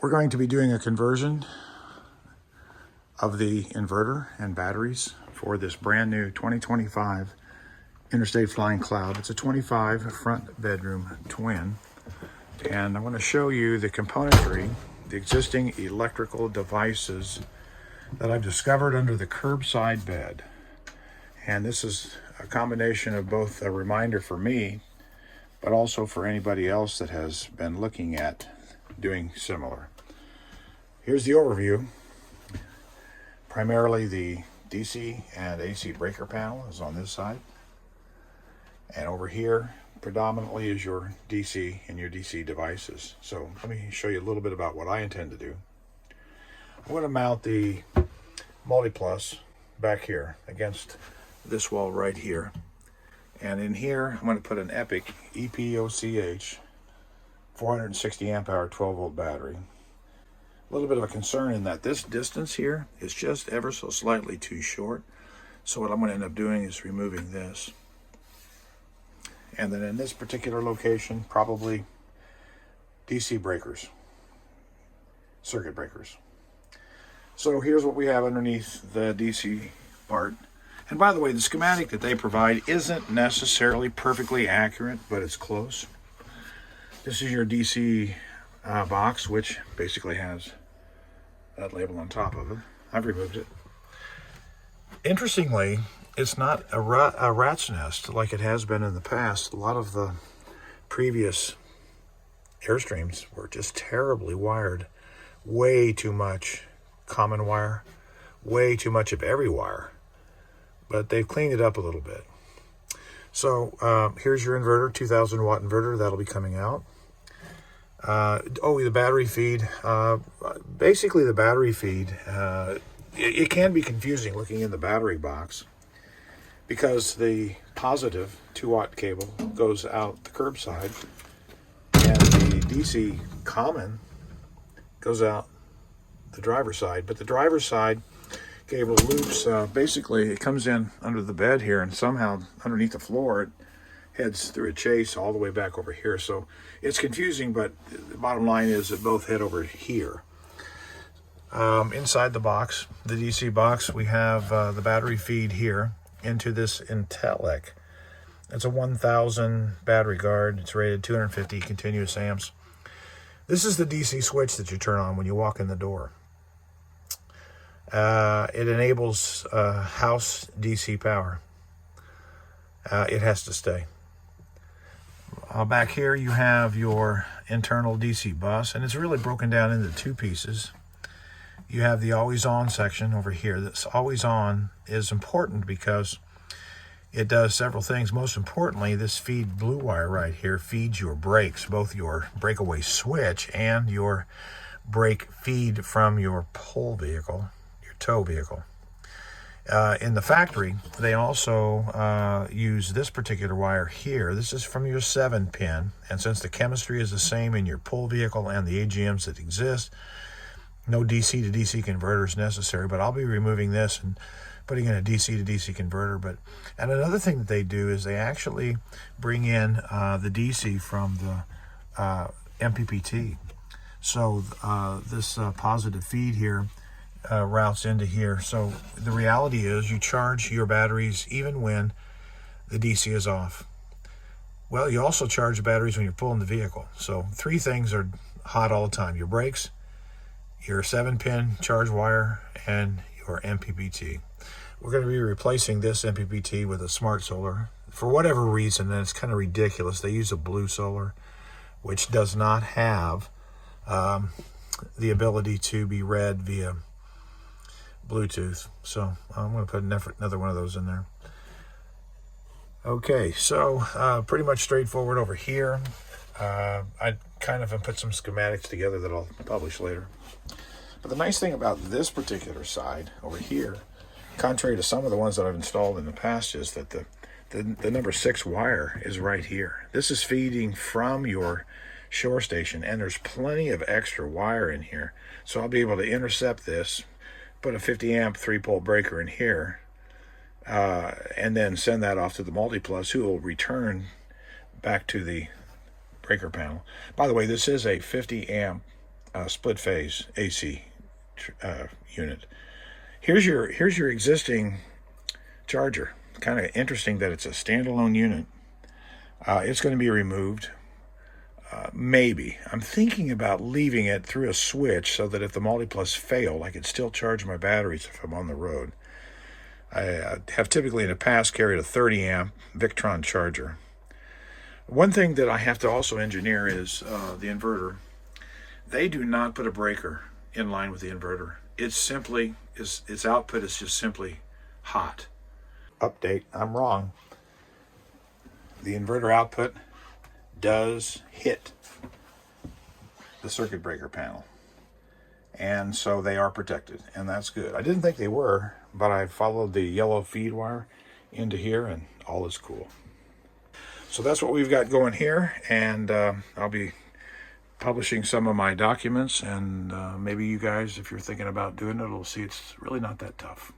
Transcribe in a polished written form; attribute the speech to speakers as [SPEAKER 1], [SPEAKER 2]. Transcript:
[SPEAKER 1] We're going to be doing a conversion of the inverter and batteries for this brand new 2025 Interstate Flying Cloud. It's a 25 front bedroom twin. And I want to show you the componentry, the existing electrical devices that I've discovered under the curbside bed. And this is a combination of both a reminder for me, but also for anybody else that has been looking at doing similar. Here's the overview. Primarily the DC and AC breaker panel is on this side. And over here, predominantly is your DC and your DC devices. So let me show you a little bit about what I intend to do. I'm going to mount the multi-plus back here against this wall right here. And in here, I'm going to put an Epic EPOCH 460 amp hour 12 volt battery. A little bit of a concern in that this distance here is just ever so slightly too short. So what I'm going to end up doing is removing this. And then in this particular location, probably DC breakers, circuit breakers. So here's what we have underneath the DC part. And by the way, the schematic that they provide isn't necessarily perfectly accurate, but it's close. This is your DC box, which basically has that label on top of it. I've removed it. Interestingly, it's not a rat's nest like it has been in the past. A lot of the previous Airstreams were just terribly wired. Way too much common wire, way too much of every wire. But they've cleaned it up a little bit. So here's your inverter, 2,000 watt inverter. That'll be coming out. The battery feed. Basically, the battery feed, it can be confusing looking in the battery box because the positive 2 watt cable goes out the curbside and the DC common goes out the driver's side. But the driver's side cable loops, basically it comes in under the bed here and somehow underneath the floor it heads through a chase all the way back over here. So it's confusing, but the bottom line is that both head over here. Inside the box, the DC box, we have the battery feed here into this Intellec. It's a 1000 battery guard. It's rated 250 continuous amps. This is the DC switch that you turn on when you walk in the door. It enables house DC power. It has to stay. Back here you have your internal DC bus, and it's really broken down into two pieces. You have the always on section over here. This always on is important because it does several things. Most importantly, this feed blue wire right here feeds your brakes, both your breakaway switch and your brake feed from your pull vehicle, your tow vehicle. In the factory, they also use this particular wire here. This is from your 7-pin, and since the chemistry is the same in your pull vehicle and the AGMs that exist, no DC to DC converter is necessary, but I'll be removing this and putting in a DC to DC converter. And another thing that they do is they actually bring in the DC from the MPPT. So this positive feed here routes into here. So the reality is you charge your batteries even when the DC is off. Well, you also charge the batteries when you're pulling the vehicle. So three things are hot all the time: your brakes, your 7-pin charge wire, and your MPPT. We're going to be replacing this MPPT with a smart solar. For whatever reason, and it's kind of ridiculous, they use a blue solar, which does not have the ability to be read via Bluetooth. So I'm going to put another one of those in there. Okay, so pretty much straightforward over here. I kind of put some schematics together that I'll publish later. But the nice thing about this particular side over here, contrary to some of the ones that I've installed in the past, is that the number 6 wire is right here. This is feeding from your shore station, and there's plenty of extra wire in here. So I'll be able to intercept this, put a 50 amp 3-pole breaker in here, and then send that off to the multi-plus, who will return back to the breaker panel. By the way, this is a 50 amp split phase AC unit. Here's your existing charger. Kind of interesting that it's a standalone unit. It's going to be removed. Maybe. I'm thinking about leaving it through a switch so that if the multiplus failed, I could still charge my batteries if I'm on the road. I have typically in the past carried a 30 amp Victron charger. One thing that I have to also engineer is the inverter. They do not put a breaker in line with the inverter. It's simply, its output is just simply hot. Update, I'm wrong. The inverter output does hit the circuit breaker panel. And so they are protected, and that's good. I didn't think they were, but I followed the yellow feed wire into here, and all is cool. So that's what we've got going here, and I'll be publishing some of my documents, and maybe you guys, if you're thinking about doing it, will see it's really not that tough.